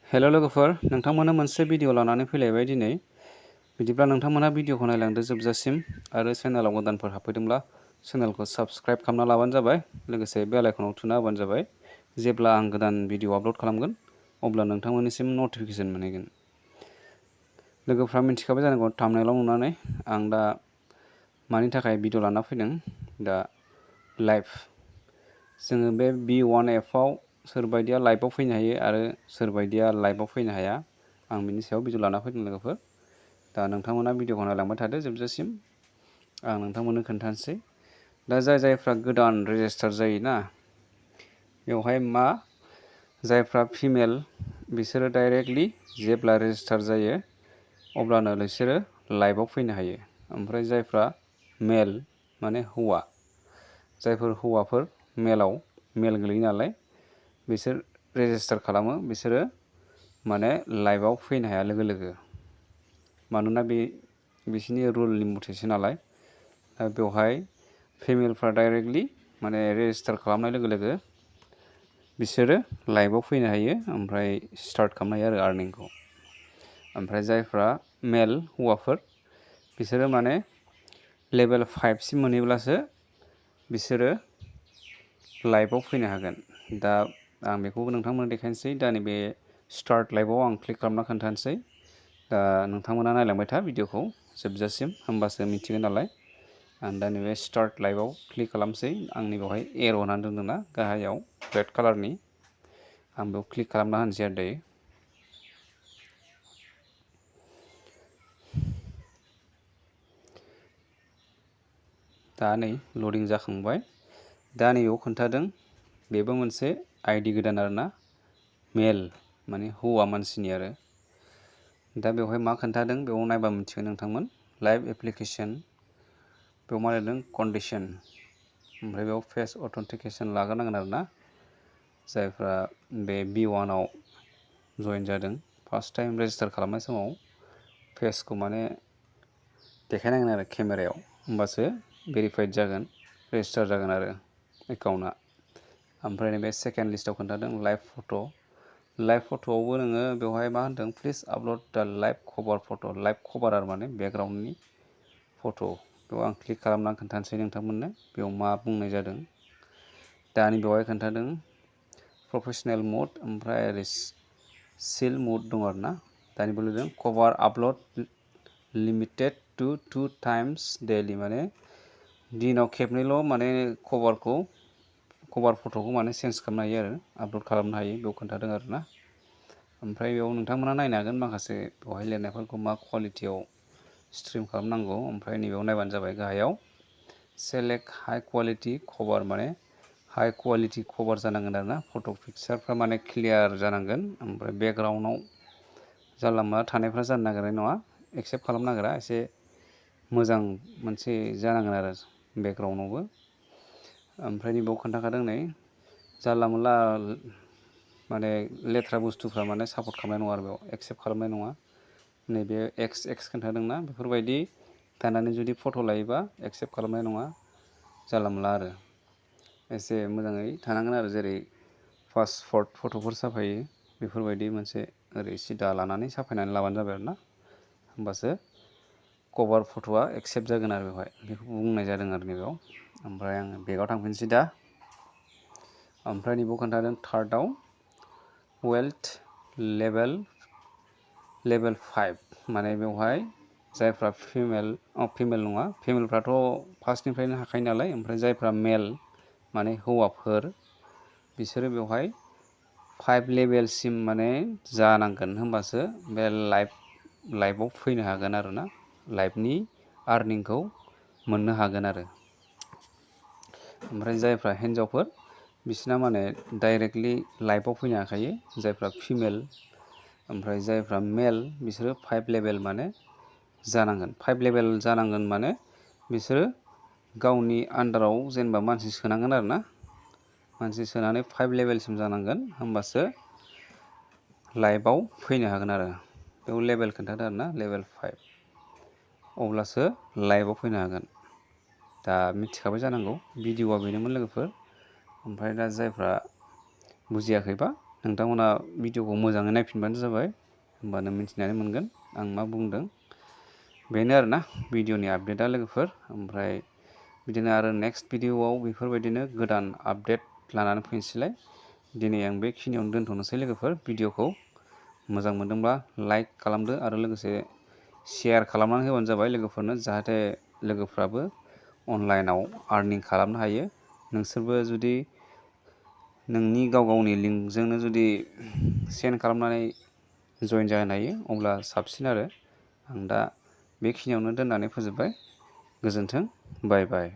हेल' लोगोफोर, नोंथांमोना मोनसे भिडिअ लानानै फैलायबाय दिनै। बिदिब्ला नोंथांमोना भिडिअखौ नायलांदो जोबजासिम आरो चेनेलाव गोदानफोर हाबफैदोंब्ला चेनेलखौ साबस्क्राइब खालामना लाबानो जाबाय। लोगोसे बेल आइकनाव थुना होबानो जाबाय। जेब्ला आं गोदान भिडिअ आपल'ड खालामगोन अब्ला नोंथांमोननिसिम नटिफिकेसन मोनहैगोन। लोगोफ्रा मिथिखाबाय जानांगौ थाम्बनेइलाव नुनानै आं दा मानि थाखाय भिडिअ लाना फैदों। दा लाइभ जोङो बे B1 एपआव सोरबायदिया लाइभआव फैनो हायो आरो सोरबायदिया लाइभआव फैनो हाया, आं बिनि सायाव भिडिअ लाना फैदों लोगोफोर। दा नोंथांमोना भिडिअखौ नायलांबाय थादो जोबजासिम, आं नोंथांमोननो खोन्थानोसै। दा जायफ्रा गोदान रेजिस्टार जायोना, बेवहाय जायफ्रा फिमेल बिसोरो डाइरेक्टलि जेब्ला रेजिस्टार जायो अब्लानो बिसोरो लाइभआव फैनो हायो। ओमफ्राय जायफ्रा मेल माने हौवा, जायफोर हौवाफोर मेल गोलैयो नालाय, बिसोर रेजिस्टार खालामो, बिसोरो माने लाइभआव फैनो हाया लोगो लोगो। मानोना बिसोरनि रुलनि मथेसो नालाय। दा बेवहाय फिमेलफ्रा डाइरेक्टलि माने रेजिस्टार खालामनाय लोगो लोगो बिसोरो लाइभआव फैनो हायो, ओमफ्राय स्टार्ट खालामनो हायो आरो आर्निंखौ। ओमफ्राय जायफ्रा मेल हौवाफोर बिसोरो माने लेभेल 5सिम मोनहैब्लासो बिसोरो लाइभआव फैनो हागोन। दा आं बेखौबो नोंथांमोननो देखायनोसै। दा नैबे स्टार्ट लाइभआव आं क्लिक खालामना खोन्थानोसै। दा नोंथांमोना नायलांबाय था भिडिअखौ जोबजासिम, होमबासो मिथिगोन नालाय। आं दा नैबे स्टार्ट लाइभआव क्लिक खालामसै। आंनि बेवहाय एर' होनानै दोनदोंना गाहायाव रेड कालारनि, आं बेयाव क्लिक खालामना होनोसै आरो दायो। दा नै लडिं जाखांबाय। दा नैबेयाव खोन्थादों बेबो मोनसे आइडि गोदान आरोना, मेल माने हौवा मानसिनि आरो। दा बेवहाय मा खोन्थादों बेयाव नायबा मिथिगोन नोंथांमोन। लाइभ एप्लिकेसन, बेयाव मा लिरदों कन्डिसन, ओमफ्राय बेयाव फेस अथेन्टिकेसन लाग्रोनांगोन आरोना। जायफ्रा बे B1 आव जइन जादों, फार्स्ट टाइम रेजिस्टार खालामनाय समाव फेसखौ माने देखायनांगोन आरो केमेरायाव, होमबासो भेरिफाइड जागोन, रेजिस्टार जागोन आरो एकाउन्टआ। ओमफ्राय नैबे सेकेन्ड लिस्टआव खोन्थादों लाइभ फट'। लाइभ फट'आवबो नोङो बेवहाय मा होनदों, प्लिज आपल'ड दा लाइभ कभार फट'। लाइभ कभार आरो माने बेकग्राउन्डनि फट'। बेयाव आं क्लिक खालामना खोन्थानोसै नोंथांमोननो बेयाव मा बुंनाय जादों। दानि बेवहाय खोन्थादों प्रफेसनेल मड, ओमफ्राय ओरै सिल मड दं आरोना। दानिबो लिरदों कभार आपल'ड लिमिटेड टु 2 टाइम्स डेलि, माने दिनाव खेबनैल' माने कभार फट'खौ माने चेन्ज खालामनो हायो आरो आपल'ड खालामनो हायो, बेयाव खोन्थादों आरोना। ओमफ्राय बेयाव नोंथांमोना नायनो हागोन माखासे बेवहाय लिरनायफोरखौ मा कुवालिटियाव स्ट्रिम खालामनांगौ। ओमफ्राय नैबेयाव नायबानो जाबाय गाहायाव सेलेक्ट हाइ कुवालिटि कभार, माने हाइ कुवालिटि कभार जानांगोन आरोना। फट' पिक्सारफ्रा माने क्लियार जानांगोन। ओमफ्राय बेकग्राउन्डआव जानला मोनला थानायफ्रा जानो नागिरनाय नङा, एक्सेप्ट खालामनो नागिरा, एसे मोजां मोनसे जानांगोन आरो बेकग्राउन्डआवबो। ओमफ्राय नैबाव खोन्थाखादों नै जानला मोनला माने लेथ्रा बुस्थुफ्रा माने सापर्ट खालामनाय नङा आरो बेयाव एक्सेप्ट खालामनाय नङा। नैबे एक्स खोन्थादोंना, बेफोरबायदि थानानै जुदि फट' लायोबा एक्सेप्ट खालामनाय नङा, जानला मोनला आरो एसे मोजाङै थानांगोन आरो। जेरै पासपर्ट फट'फोर साफायो बेफोरबायदि मोनसे ओरै सिदा लानानै साफायनानै लाबानो जाबाय आरोना, होमबासो कभार फट'आ एक्सेप्ट जागोन आरो बेवहाय, बेखौ बुंनाय जादों आरो नैबेयाव। ओमफ्राय आङो बेगाव थांफिनसै दा। ओमफ्राय नैबाव खोन्थादों थार्डआव वेल्थ लेभेल 5, माने बेवहाय जायफ्रा फिमेल नङा, फिमेलफ्राथ' फार्स्टनिफ्रायनो हाखायो नालाय। ओमफ्राय जायफ्रा मेल माने हौवाफोर बिसोरो बेवहाय 5 लेभेलसिम माने जानांगोन, होमबासो बे लाइभआव फैनो हागोन आरोना, लाइभनि आर्निंखौ मोननो हागोन आरो। ओमफ्राय जायफ्रा हिन्जावफोर बिसोरना माने डाइरेक्टलि लाइभआव फैनो हाखायो, जायफ्रा फिमेल। ओमफ्राय जायफ्रा मेल बिसोरो 5 लेभेल माने जानांगोन। 5 लेभेल जानांगोन माने बिसोरो गावनि आन्दाराव जेनेबा मानसि सोनांगोन आरोना, मानसि सोनानै 5 लेभेलसिम जानांगोन, होमबासो लाइभआव फैनो हागोन आरो। बेयाव लेभेल खोन्थादों आरोना, लेभेल 5, अब्लासो लाइभआव फैनो हागोन। दा मिथिखाबाय जानांगौ भिडिअआ बेनोमोन लोगोफोर। ओमफ्राय दा जायफ्रा बुजियाखैबा नोंथांमोना भिडिअखौ मोजाङै नायफिनबानो जाबाय, होमबानो मिथिनानै मोनगोन आं मा बुंदों। बेनो आरोना भिडिअनि आपडेटआ लोगोफोर। ओमफ्राय बिदिनो आरो नेक्स्ट भिडिअआव बेफोरबायदिनो गोदान आपडेट लानानै फैनोसैलाय। दिनै आं बेखिनियावनो दोनथ'नोसै लोगोफोर। भिडिअखौ मोजां मोनदोंब्ला लाइक खालामदो आरो लोगोसे शेयार खालामनानै होबानो जाबाय लोगोफोरनो, जाहाथे लोगोफ्राबो अनलाइनाव आर्निं खालामनो हायो। नोंसोरबो जुदि नोंनि गावनि लिंकजोंनो जुदि सेन्ड खालामनानै जइन जानो हायो अब्ला साबसिन आरो। आं दा बेखिनियावनो दोननानै फोजोबबाय। गोजोन्थों, बाय बाय।